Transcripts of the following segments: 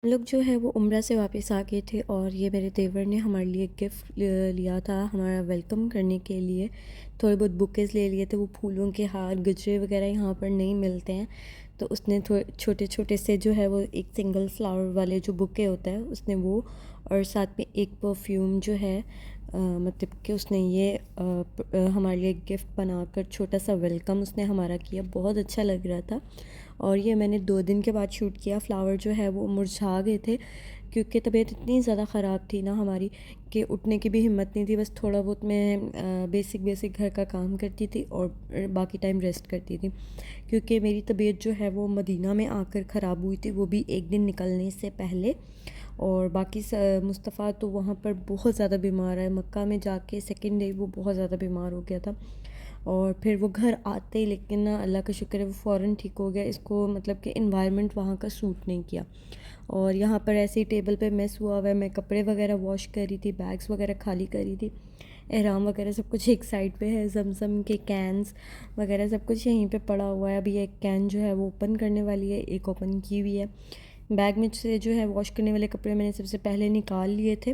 हम लोग जो है वो उम्रा से वापस आ गए थे और ये मेरे देवर ने हमारे लिए गिफ्ट लिया था हमारा वेलकम करने के लिए। थोड़े बहुत बुकेज़ ले लिए थे, वो फूलों के हार गजरे वगैरह यहाँ पर नहीं मिलते हैं, तो उसने थोड़े छोटे छोटे से जो है वो एक सिंगल फ्लावर वाले जो बुके होता है उसने वो, और साथ में एक परफ्यूम जो है मतलब कि उसने ये हमारे लिए गिफ्ट बनाकर छोटा सा वेलकम उसने हमारा किया। बहुत अच्छा लग रहा था। और ये मैंने 2 दिन के बाद शूट किया। फ्लावर जो है वो मुरझा गए थे क्योंकि तबीयत इतनी ज़्यादा ख़राब थी ना हमारी कि उठने की भी हिम्मत नहीं थी। बस थोड़ा बहुत मैं बेसिक बेसिक घर का काम करती थी और बाकी टाइम रेस्ट करती थी, क्योंकि मेरी तबीयत जो है वो मदीना में आकर ख़राब हुई थी, वो भी एक दिन निकलने से पहले। और बाकी मुस्तफ़ा तो वहाँ पर बहुत ज़्यादा बीमार है। मक्का में जाके सेकेंड डे वो बहुत ज़्यादा बीमार हो गया था और फिर वो घर आते ही, लेकिन ना अल्लाह का शुक्र है वो फ़ौरन ठीक हो गया। इसको मतलब कि इन्वायरमेंट वहाँ का सूट नहीं किया। और यहाँ पर ऐसे ही टेबल पे मेस हुआ हुआ है। मैं कपड़े वगैरह वॉश कर रही थी, बैग्स वगैरह खाली कर रही थी, एहराम वगैरह सब कुछ एक साइड पे है, ज़मज़म के कैन्स वगैरह सब कुछ यहीं पे पड़ा हुआ है। अभी एक कैन जो है वो ओपन करने वाली है, एक ओपन की हुई है। बैग में से जो है वॉश करने वाले कपड़े मैंने सबसे पहले निकाल लिए थे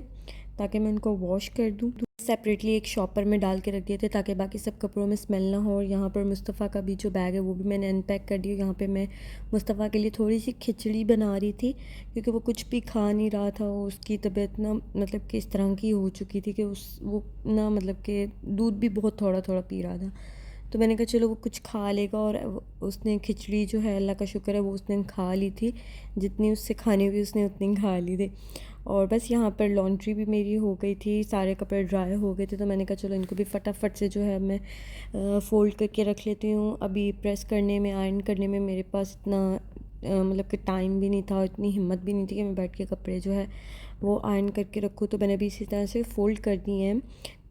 ताकि मैं उनको वॉश कर दूँ। सेपरेटली एक शॉपर में डाल के रख दिए थे ताकि बाकी सब कपड़ों में स्मेल ना हो। और यहाँ पर मुस्तफ़ा का भी जो बैग है वो भी मैंने अनपैक कर दिया। यहाँ पे मैं मुस्तफ़ा के लिए थोड़ी सी खिचड़ी बना रही थी क्योंकि वो कुछ भी खा नहीं रहा था। उसकी तबीयत ना मतलब कि इस तरह की हो चुकी थी कि उस वो ना मतलब कि दूध भी बहुत थोड़ा थोड़ा पी रहा था। तो मैंने कहा चलो वो कुछ खा लेगा, और उसने खिचड़ी जो है अल्लाह का शुक्र है वो उसने खा ली थी। जितनी उससे खानी हुई उसने उतनी खा ली थी। और बस यहाँ पर लॉन्ड्री भी मेरी हो गई थी, सारे कपड़े ड्राई हो गए थे, तो मैंने कहा चलो इनको भी फटाफट से जो है मैं फ़ोल्ड करके रख लेती हूँ। अभी प्रेस करने में, आयरन करने में मेरे पास इतना मतलब कि टाइम भी नहीं था और इतनी हिम्मत भी नहीं थी कि मैं बैठ के कपड़े जो है वो आयरन करके रखूँ। तो मैंने अभी इसी तरह से फ़ोल्ड कर दिए हैं,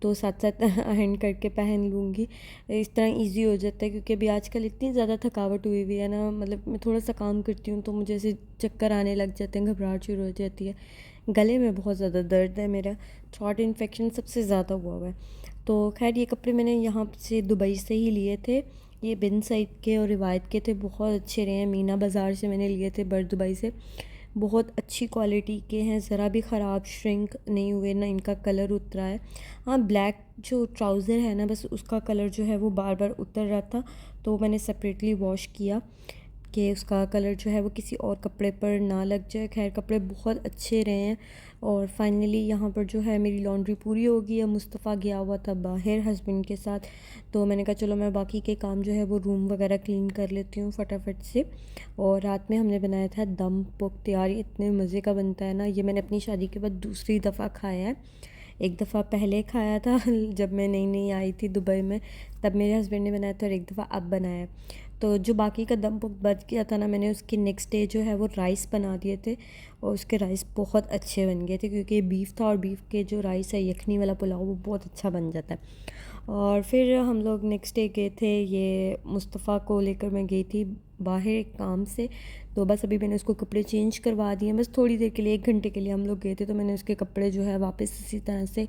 तो साथ साथ आयरन करके पहन लूँगी। इस तरह ईज़ी हो जाता है क्योंकि अभी आजकल इतनी ज़्यादा थकावट हुई हुई है ना, मतलब मैं थोड़ा सा काम करती हूँ तो मुझे ऐसे चक्कर आने लग जाते हैं, घबराहट शुरू हो जाती है, गले में बहुत ज़्यादा दर्द है, मेरा थ्रोट इन्फेक्शन सबसे ज़्यादा हुआ हुआ है। तो खैर ये कपड़े मैंने यहाँ से दुबई से ही लिए थे। ये बिन सईद के और रिवायत के थे, बहुत अच्छे रहे हैं। मीना बाज़ार से मैंने लिए थे, बर दुबई से। बहुत अच्छी क्वालिटी के हैं, ज़रा भी ख़राब श्रिंक नहीं हुए, ना इनका कलर उतरा है। हाँ, ब्लैक जो ट्राउज़र है ना बस उसका कलर जो है वो बार बार उतर रहा था, तो मैंने सेपरेटली वॉश किया कि उसका कलर जो है वो किसी और कपड़े पर ना लग जाए। खैर कपड़े बहुत अच्छे रहे हैं। और फाइनली यहाँ पर जो है मेरी लॉन्ड्री पूरी हो गई है। मुस्तफ़ा गया हुआ था बाहर हस्बैंड के साथ, तो मैंने कहा चलो मैं बाकी के काम जो है वो रूम वगैरह क्लीन कर लेती हूँ फटाफट से। और रात में हमने बनाया था दम पुख्त, यार इतने मज़े का बनता है ना। ये मैंने अपनी शादी के बाद दूसरी दफ़ा खाया है। एक दफ़ा पहले खाया था जब मैं नई नई आई थी दुबई में, तब मेरे हस्बैंड ने बनाया था, और एक दफ़ा अब बनाया। तो जो बाकी का दम बच गया था ना, मैंने उसके नेक्स्ट डे जो है वो राइस बना दिए थे, और उसके राइस बहुत अच्छे बन गए थे क्योंकि बीफ था, और बीफ के जो राइस है यखनी वाला पुलाव वो बहुत अच्छा बन जाता है। और फिर हम लोग नेक्स्ट डे गए थे, ये मुस्तफ़ा को लेकर मैं गई थी बाहर एक काम से। तो बस अभी मैंने उसको कपड़े चेंज करवा दिए, बस थोड़ी देर के लिए, 1 घंटे के लिए हम लोग गए थे, तो मैंने उसके कपड़े जो है वापस इसी तरह से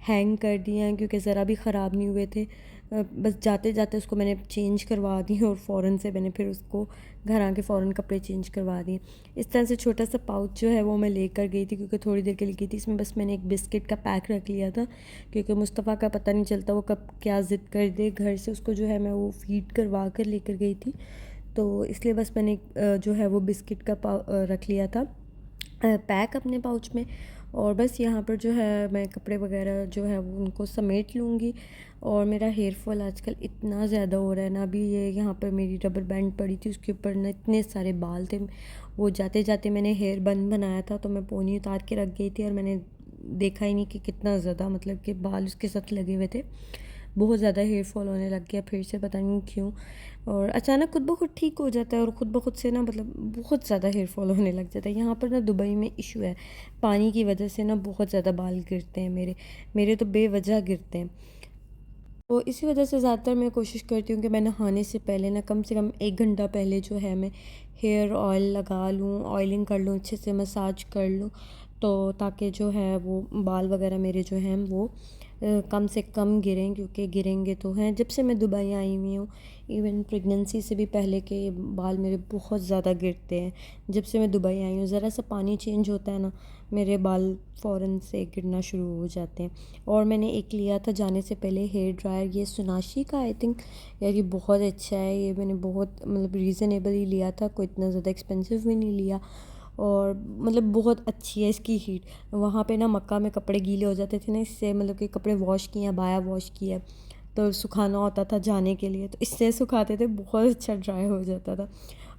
हैंग कर दिए हैं क्योंकि ज़रा भी ख़राब नहीं हुए थे। बस जाते जाते उसको मैंने चेंज करवा दी, और फ़ौरन से मैंने फिर उसको घर आके फ़ौरन कपड़े चेंज करवा दिए। इस तरह से छोटा सा पाउच जो है वो मैं लेकर गई थी क्योंकि थोड़ी देर के लिए गई थी। इसमें बस मैंने एक बिस्किट का पैक रख लिया था क्योंकि मुस्तफ़ा का पता नहीं चलता वो कब क्या ज़िद कर दे। घर से उसको जो है मैं वो फ़ीड करवा कर लेकर गई थी, तो इसलिए बस मैंने जो है वो बिस्किट का रख लिया था पैक अपने पाउच में। और बस यहाँ पर जो है मैं कपड़े वगैरह जो है वो उनको समेट लूँगी। और मेरा हेयर फॉल आजकल इतना ज़्यादा हो रहा है ना, अभी ये यहाँ पर मेरी रबर बैंड पड़ी थी, उसके ऊपर ना इतने सारे बाल थे। वो जाते जाते मैंने हेयर बन बनाया था, तो मैं पोनी उतार के रख गई थी, और मैंने देखा ही नहीं कि कितना ज़्यादा मतलब कि बाल उसके साथ लगे हुए थे। बहुत ज़्यादा हेयर फॉल होने लग गया फिर से, पता नहीं क्यों। और अचानक खुद ब खुद ठीक हो जाता है, और ख़ुद ब खुद से ना मतलब बहुत ज़्यादा हेयर फॉल होने लग जाता है। यहाँ पर ना दुबई में इशू है, पानी की वजह से ना बहुत ज़्यादा बाल गिरते हैं मेरे मेरे तो बेवजह गिरते हैं। तो इसी वजह से ज़्यादातर मैं कोशिश करती हूँ कि मैं नहाने से पहले ना कम से कम 1 घंटा पहले जो है मैं हेयर ऑयल लगा लूँ, ऑयलिंग कर लूँ, अच्छे से मसाज कर लूँ, तो ताकि जो है वो बाल वगैरह मेरे जो हैं वो कम से कम गिरें, क्योंकि गिरेंगे तो हैं। जब से मैं दुबई आई हुई हूँ, इवन प्रेगनेंसी से भी पहले के बाल मेरे बहुत ज़्यादा गिरते हैं। जब से मैं दुबई आई हूँ, ज़रा सा पानी चेंज होता है ना, मेरे बाल फ़ौरन से गिरना शुरू हो जाते हैं। और मैंने एक लिया था जाने से पहले हेयर ड्रायर, ये सोनाशी का आई थिंक। यार ये बहुत अच्छा है, ये मैंने बहुत मतलब रीज़नेबल ही लिया था, कोई इतना ज़्यादा एक्सपेंसिव भी नहीं लिया। और मतलब बहुत अच्छी है इसकी हीट। वहाँ पे ना मक्का में कपड़े गीले हो जाते थे ना, इससे मतलब कि कपड़े वॉश किए हैं, बाया वॉश किया है, तो सुखाना होता था जाने के लिए, तो इससे सुखाते थे, बहुत अच्छा ड्राई हो जाता था।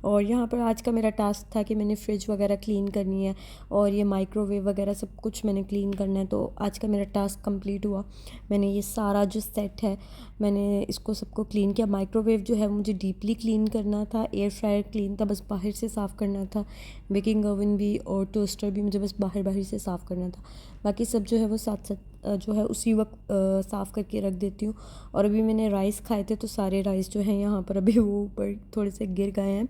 और यहाँ पर आज का मेरा टास्क था कि मैंने फ़्रिज वगैरह क्लीन करनी है, और ये माइक्रोवेव वगैरह सब कुछ मैंने क्लीन करना है। तो आज का मेरा टास्क कंप्लीट हुआ। मैंने ये सारा जो सेट है, मैंने इसको सबको क्लीन किया। माइक्रोवेव जो है मुझे डीपली क्लीन करना था, एयर फ्रायर क्लीन था, बस बाहर से साफ़ करना था। बेकिंग ओवन भी और टोस्टर भी मुझे बस बाहर बाहर से साफ़ करना था। बाकी सब जो है वो साथ साथ जो है उसी वक्त साफ़ करके रख देती हूँ। और अभी मैंने राइस खाए थे, तो सारे राइस जो हैं यहाँ पर अभी वो ऊपर थोड़े से गिर गए हैं,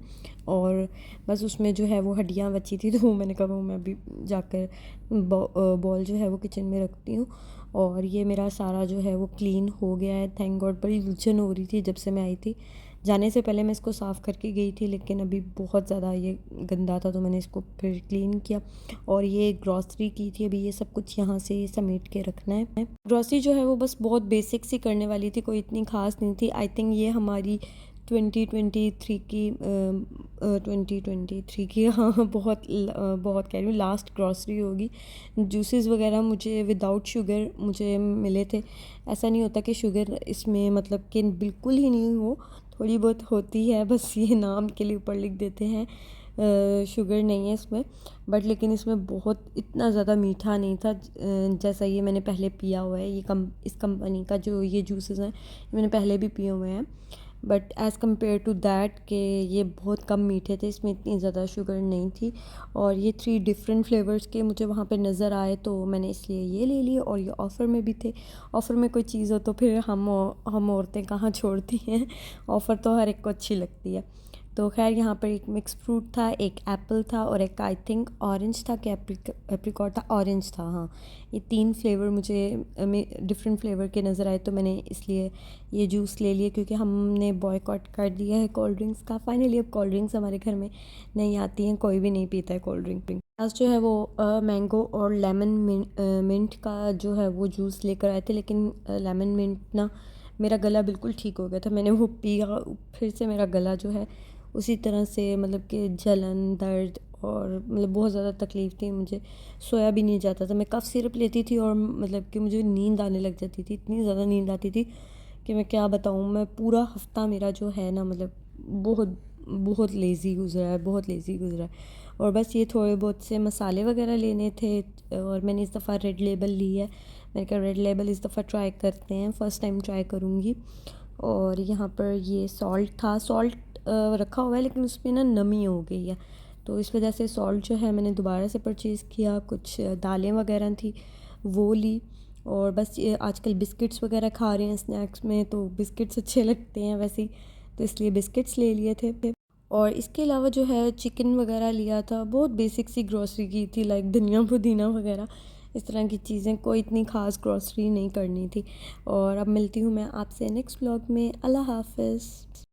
और बस उसमें जो है वो हड्डियाँ बची थी, तो वो मैंने कहा वो मैं अभी जाकर बॉल जो है वो किचन में रखती हूँ। और ये मेरा सारा जो है वो क्लीन हो गया है, थैंक गॉड। बड़ी उलझन हो रही थी जब से मैं आई थी। जाने से पहले मैं इसको साफ़ करके गई थी, लेकिन अभी बहुत ज़्यादा ये गंदा था, तो मैंने इसको फिर क्लीन किया। और ये ग्रॉसरी की थी, अभी ये सब कुछ यहाँ से समेट के रखना है। ग्रॉसरी जो है वो बस बहुत बेसिक सी करने वाली थी, कोई इतनी ख़ास नहीं थी। आई थिंक ये हमारी 2023 की 2023 की हाँ बहुत कह रही हूँ लास्ट ग्रॉसरी होगी। जूसेस वगैरह मुझे विदाउट शुगर मुझे मिले थे। ऐसा नहीं होता कि शुगर इसमें मतलब कि बिल्कुल ही नहीं हो, थोड़ी बहुत होती है, बस ये नाम के लिए ऊपर लिख देते हैं शुगर नहीं है इसमें। बट लेकिन इसमें बहुत इतना ज़्यादा मीठा नहीं था जैसा ये मैंने पहले पिया हुआ है। ये इस कंपनी का जो ये जूसेस हैं, ये मैंने पहले भी पिए हुए हैं। But as compare to that के ये बहुत कम मीठे थे, इसमें इतनी ज़्यादा शुगर नहीं थी। और ये 3 डिफरेंट फ्लेवर्स के मुझे वहाँ पे नज़र आए, तो मैंने इसलिए ये ले लिए। और ये ऑफ़र में भी थे। ऑफ़र में कोई चीज़ हो तो फिर हम औरतें कहाँ छोड़ती हैं, ऑफ़र तो हर एक को अच्छी लगती है। तो खैर यहाँ पर एक मिक्स फ्रूट था, एक एप्पल था, और एक आई थिंक ऑरेंज था कि एप्रिकॉट था, ऑरेंज था हाँ। ये 3 फ्लेवर मुझे डिफरेंट फ्लेवर के नज़र आए, तो मैंने इसलिए ये जूस ले लिए, क्योंकि हमने बॉयकॉट कर दिया है कोल्ड ड्रिंक्स का। फाइनली अब कोल्ड ड्रिंक्स हमारे घर में नहीं आती हैं, कोई भी नहीं पीता है कोल्ड ड्रिंक। लास्ट जो है वो मैंगो और लेमन मिंट का जो है वो जूस लेकर आए थे, लेकिन लेमन मिंट ना मेरा गला बिल्कुल ठीक हो गया था, मैंने वो पिया, फिर से मेरा गला जो है उसी तरह से मतलब कि जलन दर्द, और मतलब बहुत ज़्यादा तकलीफ़ थी मुझे। सोया भी नहीं जाता था। मैं कफ़ सिरप लेती थी और मतलब कि मुझे नींद आने लग जाती थी, इतनी ज़्यादा नींद आती थी कि मैं क्या बताऊँ। मैं पूरा हफ़्ता मेरा जो है ना मतलब बहुत बहुत लेज़ी गुज़रा है, बहुत लेज़ी गुज़रा है। और बस ये थोड़े बहुत से मसाले वगैरह लेने थे, और मैंने इस दफ़ा रेड लेबल ली है। मैंने कहा रेड लेबल इस दफ़ा ट्राई करते हैं, फ़र्स्ट टाइम ट्राई करूँगी। और यहाँ पर ये सॉल्ट था, सॉल्ट रखा हुआ है लेकिन उसमें ना नमी हो गई है, तो इस वजह से सॉल्ट जो है मैंने दोबारा से परचेज़ किया। कुछ दालें वगैरह थी वो ली। और बस ये आजकल बिस्किट्स वगैरह खा रहे हैं स्नैक्स में, तो बिस्किट्स अच्छे लगते हैं वैसे ही, तो इसलिए बिस्किट्स ले लिए थे। और इसके अलावा जो है चिकन वगैरह लिया था। बहुत बेसिक सी ग्रॉसरी की थी, लाइक धनिया पुदीना वगैरह, इस तरह की चीज़ें, कोई इतनी ख़ास ग्रॉसरी नहीं करनी थी। और अब मिलती हूँ मैं आपसे नेक्स्ट व्लॉग में। अल्लाह हाफ़िज़।